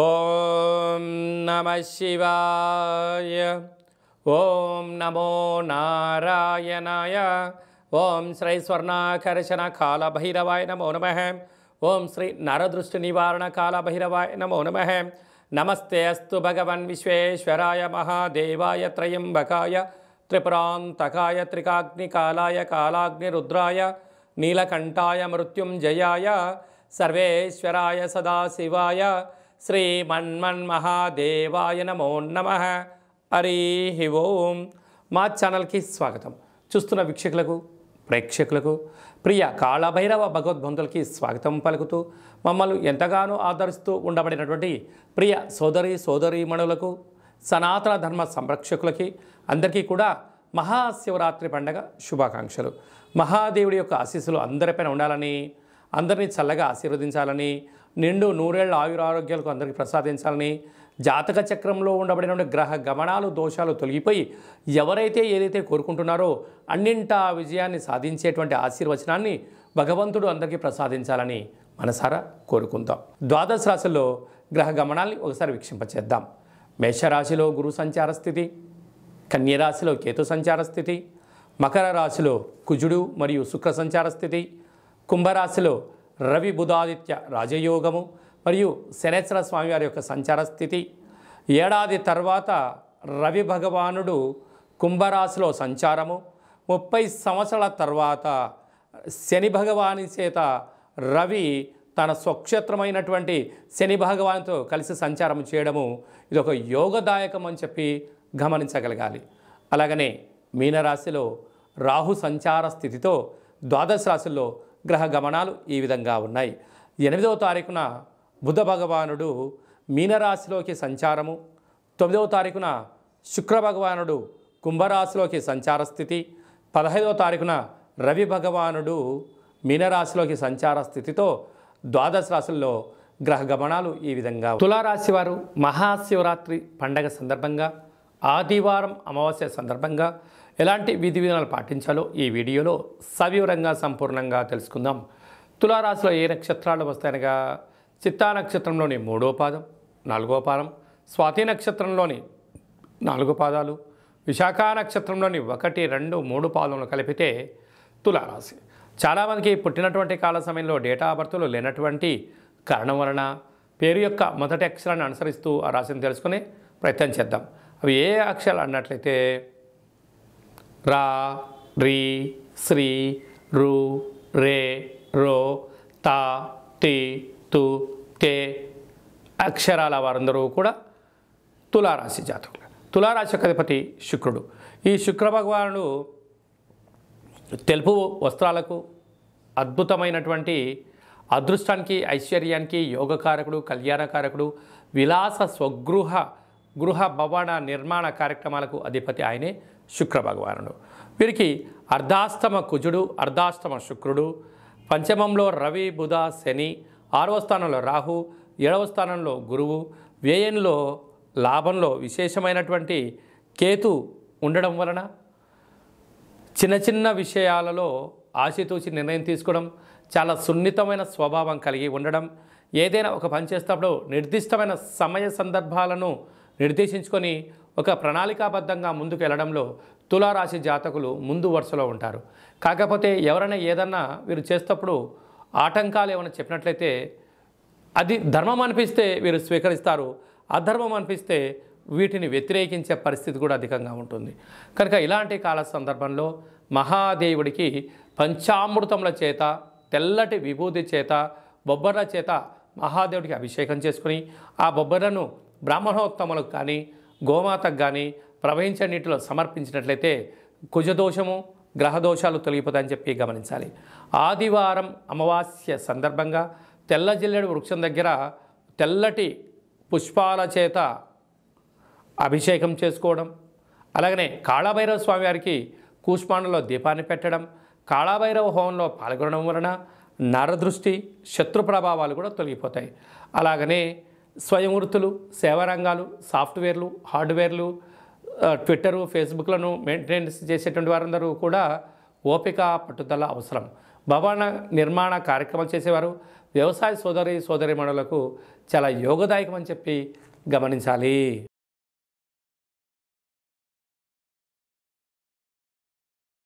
ఓం నమః శివాయ. ఓం నమో నారాయణాయ. ఓం శ్రీ స్వర్ణాకర్షణ కాళభైరవాయ నమో నమః. ఓం శ్రీ నరదృష్టి నివారణ కాళభైరవాయ నమో నమః. నమస్తే అస్తు భగవన్ విశ్వేశ్వరాయ మహాదేవాయ త్రయంబకాయ త్రిపురాంతకాయ త్రికాగ్నికాలాయ కాలాగ్నిరుద్రాయ నీలకంఠాయ మృత్యుంజయాయ సర్వేశ్వరాయ సదాశివాయ శ్రీమన్మన్మహాదేవాయ నమో నమః. హరి ఓం. మా ఛానల్కి స్వాగతం. చూస్తున్న వీక్షకులకు ప్రేక్షకులకు ప్రియ కాళభైరవ భగవద్బంధులకి స్వాగతం పలుకుతూ మమ్మల్ని ఎంతగానో ఆదరిస్తూ ఉండబడినటువంటి ప్రియ సోదరీమణులకు సనాతన ధర్మ సంరక్షకులకి అందరికీ కూడా మహాశివరాత్రి పండగ శుభాకాంక్షలు. మహాదేవుడి యొక్క ఆశీస్సులు అందరిపైన ఉండాలని, అందరినీ చల్లగా ఆశీర్వదించాలని, నిండు నూరేళ్ల ఆయురారోగ్యాలకు అందరికీ ప్రసాదించాలని, జాతక చక్రంలో ఉండబడిన గ్రహ గమనాలు దోషాలు తొలగిపోయి ఎవరైతే ఏదైతే కోరుకుంటున్నారో అన్నింటా విజయాన్ని సాధించేటువంటి ఆశీర్వచనాన్ని భగవంతుడు అందరికీ ప్రసాదించాలని మనసారా కోరుకుందాం. ద్వాదశ రాశుల్లో గ్రహ గమనాల్ని ఒకసారి వీక్షింపచేద్దాం. మేషరాశిలో గురు సంచార స్థితి, కన్యరాశిలో కేతు సంచార స్థితి, మకర రాశిలో కుజుడు మరియు శుక్ర సంచార స్థితి, కుంభరాశిలో రవి బుధాదిత్య రాజయోగము మరియు శనేశ్వర స్వామివారి యొక్క సంచార స్థితి. ఏడాది తర్వాత రవి భగవానుడు కుంభరాశిలో సంచారము, 30 సంవత్సరాల తర్వాత శని భగవాని చేత రవి తన స్వక్షేత్రమైనటువంటి శని భగవాన్తో కలిసి సంచారం చేయడము ఇది ఒక యోగదాయకం అని చెప్పి గమనించగలగాలి. అలాగనే మీనరాశిలో రాహు సంచార స్థితితో ద్వాదశ రాశుల్లో గ్రహ గమనాలు ఈ విధంగా ఉన్నాయి. 8వ తారీఖున బుధ భగవానుడు మీనరాశిలోకి సంచారము, 9వ తారీఖున శుక్ర భగవానుడు కుంభరాశిలోకి సంచార స్థితి, 15వ తారీఖున రవి భగవానుడు మీనరాశిలోకి సంచార స్థితితో ద్వాదశ రాశుల్లో గ్రహ గమనాలు ఈ విధంగా. తులారాశి వారు మహాశివరాత్రి పండగ సందర్భంగా ఆదివారం అమావాస్య సందర్భంగా ఎలాంటి విధి విధానాలు పాటించాలో ఈ వీడియోలో సవివరంగా సంపూర్ణంగా తెలుసుకుందాం. తులారాశిలో ఏ నక్షత్రాలు వస్తాయనగా చిత్తా నక్షత్రంలోని 3వ పాదం, 4వ పాదం, స్వాతి నక్షత్రంలోని 4 పాదాలు, విశాఖ నక్షత్రంలోని 1, 2, 3 పాదములు కలిపితే తులారాశి. చాలామందికి పుట్టినటువంటి కాల సమయంలో డేటా ఆఫ్ బర్త్లో లేనటువంటి కారణం వలన పేరు యొక్క మొదటి అక్షరాన్ని అనుసరిస్తూ ఆ రాశిని తెలుసుకునే ప్రయత్నం చేద్దాం. అవి ఏ అక్షరాలు అన్నట్లయితే రా, రీ, శ్రీ, రు, రే, రో, తా, తి, తు, తే అక్షరాల వారందరూ కూడా తులారాశి జాతకులు. తులారాశి యొక్క అధిపతి శుక్రుడు. ఈ శుక్ర భగవానుడు తెలుపు వస్త్రాలకు, అద్భుతమైనటువంటి అదృష్టానికి, ఐశ్వర్యానికి యోగకారకుడు, కళ్యాణకారకుడు, విలాస గృహ భవన నిర్మాణ కార్యక్రమాలకు అధిపతి ఆయనే శుక్ర భగవానుడు. వీరికి అర్ధాష్టమ కుజుడు, అర్ధాష్టమ శుక్రుడు, పంచమంలో రవి బుధ శని, 6వ స్థానంలో రాహు, 7వ స్థానంలో గురువు, వ్యయంలో లాభంలో విశేషమైనటువంటి కేతు ఉండడం వలన చిన్న చిన్న విషయాలలో ఆచితూచి నిర్ణయం తీసుకోవడం, చాలా సున్నితమైన స్వభావం కలిగి ఉండడం, ఏదైనా ఒక పని చేసేటప్పుడు నిర్దిష్టమైన సమయ సందర్భాలను నిర్దేశించుకొని ఒక ప్రణాళికాబద్ధంగా ముందుకు వెళ్ళడంలో తులారాశి జాతకులు ముందు వరుసలో ఉంటారు. కాకపోతే ఎవరైనా ఏదన్నా వీరు చేసేటప్పుడు ఆటంకాలు ఏమైనా చెప్పినట్లయితే అది ధర్మం అనిపిస్తే వీరు స్వీకరిస్తారు, అధర్మం అనిపిస్తే వీటిని వ్యతిరేకించే పరిస్థితి కూడా అధికంగా ఉంటుంది. కనుక ఇలాంటి కాల సందర్భంలో మహాదేవుడికి పంచామృతముల చేత, తెల్లటి విభూతి చేత, బొబ్బర్ల చేత మహాదేవుడికి అభిషేకం చేసుకుని ఆ బొబ్బర్లను బ్రాహ్మణోత్తములకు కానీ గోమాతకు కానీ ప్రవహించే నీటిలో సమర్పించినట్లయితే కుజదోషము, గ్రహదోషాలు తొలగిపోతాయని చెప్పి గమనించాలి. ఆదివారం అమావాస్య సందర్భంగా తెల్ల జిల్లేడు వృక్షం దగ్గర తెల్లటి పుష్పాల చేత అభిషేకం చేసుకోవడం, అలాగనే కాళభైరవ స్వామి వారికి కూష్మాండలో దీపాన్ని పెట్టడం, కాళభైరవ హోమంలో పాల్గొనడం వలన నరదృష్టి, శత్రు ప్రభావాలు కూడా తొలగిపోతాయి. అలాగనే స్వయం వృత్తులు, సేవారంగాలు, సాఫ్ట్వేర్లు, హార్డ్వేర్లు, ట్విట్టరు, ఫేస్బుక్లను మెయింటెనెన్స్ చేసేటువంటి వారందరూ కూడా ఓపిక, పట్టుదల అవసరం. భవన నిర్మాణ కార్యక్రమాలు చేసేవారు, వ్యవసాయ సోదరీమణులకు చాలా యోగదాయకం అని చెప్పి గమనించాలి.